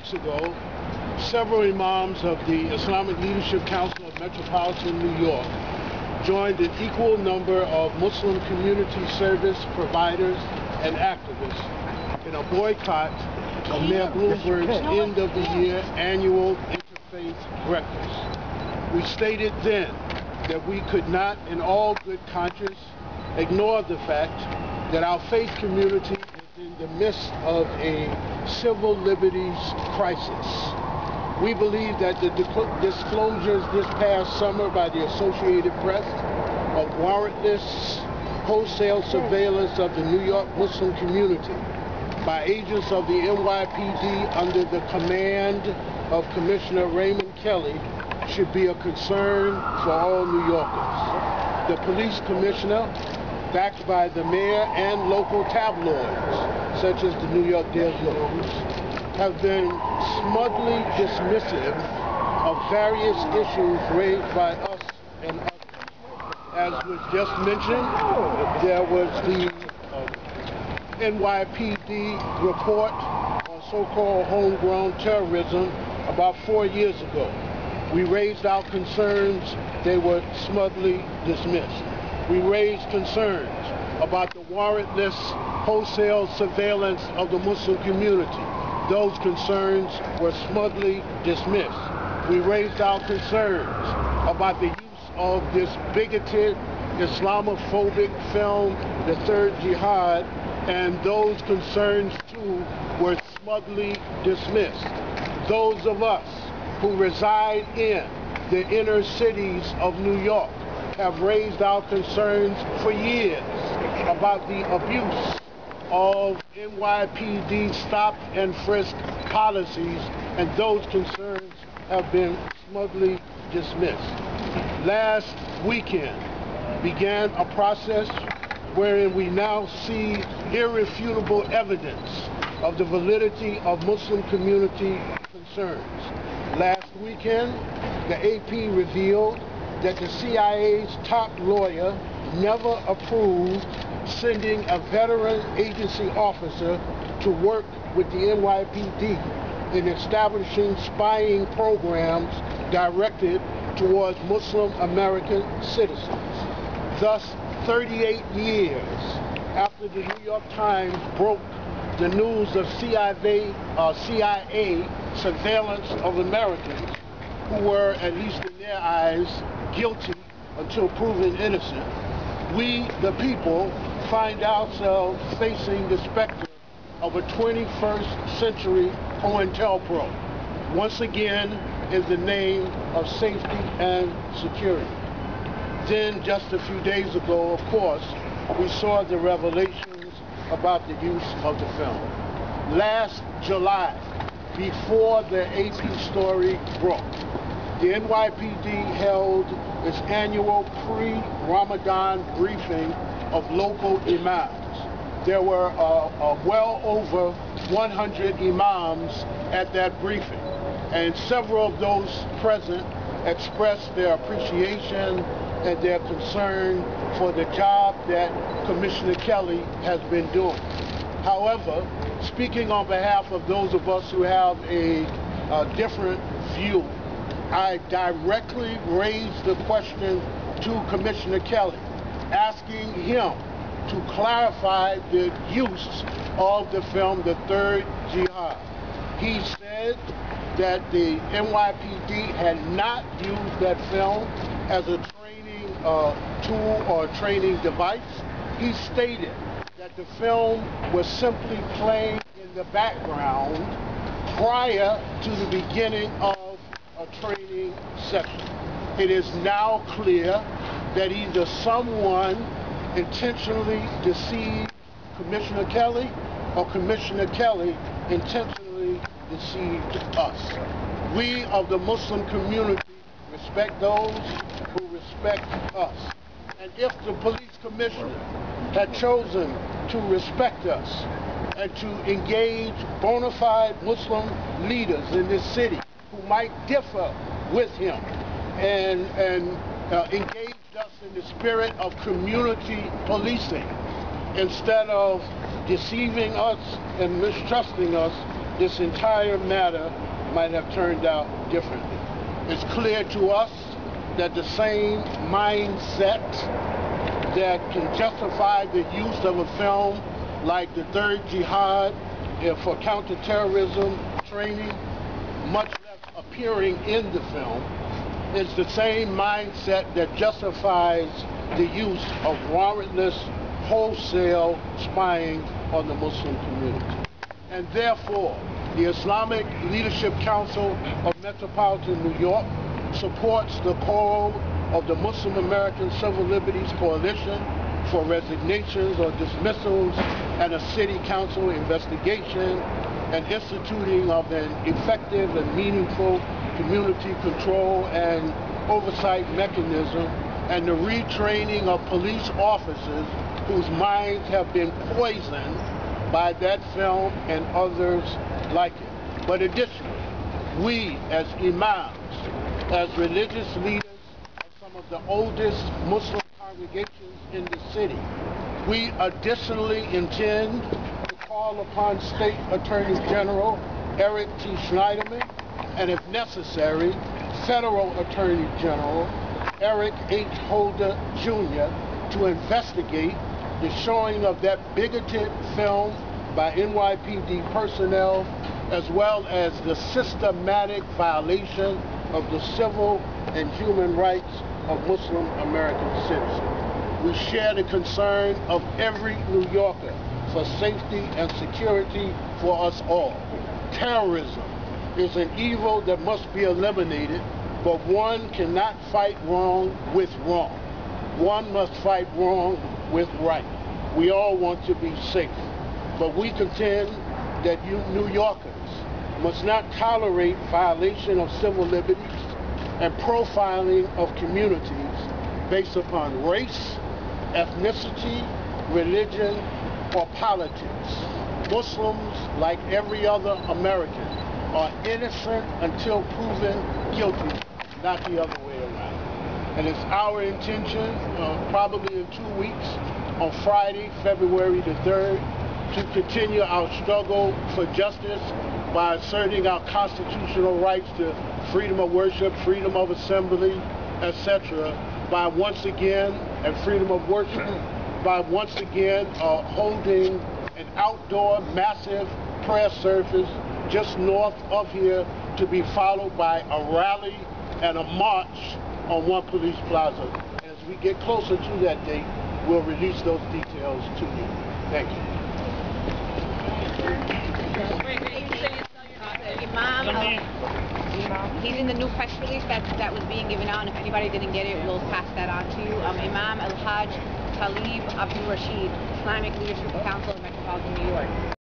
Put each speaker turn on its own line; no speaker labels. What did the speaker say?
weeks ago, several imams of the Islamic Leadership Council of Metropolitan New York joined an equal number of Muslim community service providers and activists in a boycott of Mayor Bloomberg's end of the year annual interfaith breakfast. We stated then that we could not, in all good conscience, ignore the fact that our faith community is in the midst of a civil liberties crisis. We believe that the disclosures this past summer by the Associated Press of warrantless wholesale surveillance of the New York Muslim community by agents of the NYPD under the command of Commissioner Raymond Kelly should be a concern for all New Yorkers. The police commissioner, backed by the mayor and local tabloids, such as the New York Daily News, have been smugly dismissive of various issues raised by us and others. As was just mentioned, there was the NYPD report on so-called homegrown terrorism about 4 years ago. We raised our concerns, they were smugly dismissed. We raised concerns about the warrantless wholesale surveillance of the Muslim community. Those concerns were smugly dismissed. We raised our concerns about the use of this bigoted Islamophobic film, The Third Jihad, and those concerns too were smugly dismissed. Those of us who reside in the inner cities of New York have raised our concerns for years about the abuse of NYPD stop and frisk policies, and those concerns have been smugly dismissed. Last weekend began a process wherein we now see irrefutable evidence of the validity of Muslim community concerns. Last weekend, the AP revealed that the CIA's top lawyer never approved sending a veteran agency officer to work with the NYPD in establishing spying programs directed towards Muslim American citizens. Thus, 38 years after the New York Times broke the news of CIA surveillance of Americans who were, at least in their eyes, guilty until proven innocent, we, the people, find ourselves facing the specter of a 21st century COINTELPRO, once again in the name of safety and security. Then, just a few days ago, of course, we saw the revelations about the use of the film. Last July, before the AP story broke, the NYPD held its annual pre-Ramadan briefing of local imams. There were well over 100 imams at that briefing, and several of those present expressed their appreciation and their concern for the job that Commissioner Kelly has been doing. However, speaking on behalf of those of us who have a different view, I directly raised the question to Commissioner Kelly, asking him to clarify the use of the film, The Third Jihad. He said that the NYPD had not used that film as a training tool or training device. He stated that the film was simply playing in the background prior to the beginning of a training session. It is now clear that either someone intentionally deceived Commissioner Kelly or Commissioner Kelly intentionally deceived us. We of the Muslim community respect those who respect us. And if the police commissioner had chosen to respect us and to engage bona fide Muslim leaders in this city who might differ with him and engaged us in the spirit of community policing instead of deceiving us and mistrusting us, this entire matter might have turned out differently. It's clear to us that the same mindset that can justify the use of a film like the Third Jihad for counterterrorism training, much less appearing in the film, is the same mindset that justifies the use of warrantless, wholesale spying on the Muslim community. And therefore, the Islamic Leadership Council of Metropolitan New York supports the call of the Muslim American Civil Liberties Coalition for resignations or dismissals and a city council investigation and instituting of an effective and meaningful community control and oversight mechanism, and the retraining of police officers whose minds have been poisoned by that film and others like it. But additionally, we as imams, as religious leaders of some of the oldest Muslim congregations in the city, we additionally intend to call upon State Attorney General Eric T. Schneiderman, and if necessary, Federal Attorney General Eric H. Holder Jr. to investigate the showing of that bigoted film by NYPD personnel, as well as the systematic violation of the civil and human rights of Muslim American citizens. We share the concern of every New Yorker for safety and security for us all. Terrorism is an evil that must be eliminated, but one cannot fight wrong with wrong. One must fight wrong with right. We all want to be safe, but we contend that you New Yorkers must not tolerate violation of civil liberties and profiling of communities based upon race, ethnicity, religion, or politics. Muslims, like every other American, are innocent until proven guilty, not the other way around. And it's our intention, probably in 2 weeks, on Friday, February the 3rd, to continue our struggle for justice by asserting our constitutional rights to freedom of worship, freedom of assembly, etc., by once again, and freedom of worship, by once again holding an outdoor massive prayer service just north of here, to be followed by a rally and a march on One Police Plaza. As we get closer to that date, we'll release those details to you. Thank you.
Imam, he's in the new press release that was being given out, and if anybody didn't get it, we'll pass that on to you. Imam Hajj Talib Abdur Rashid, Islamic Leadership Council of Metropolitan New York.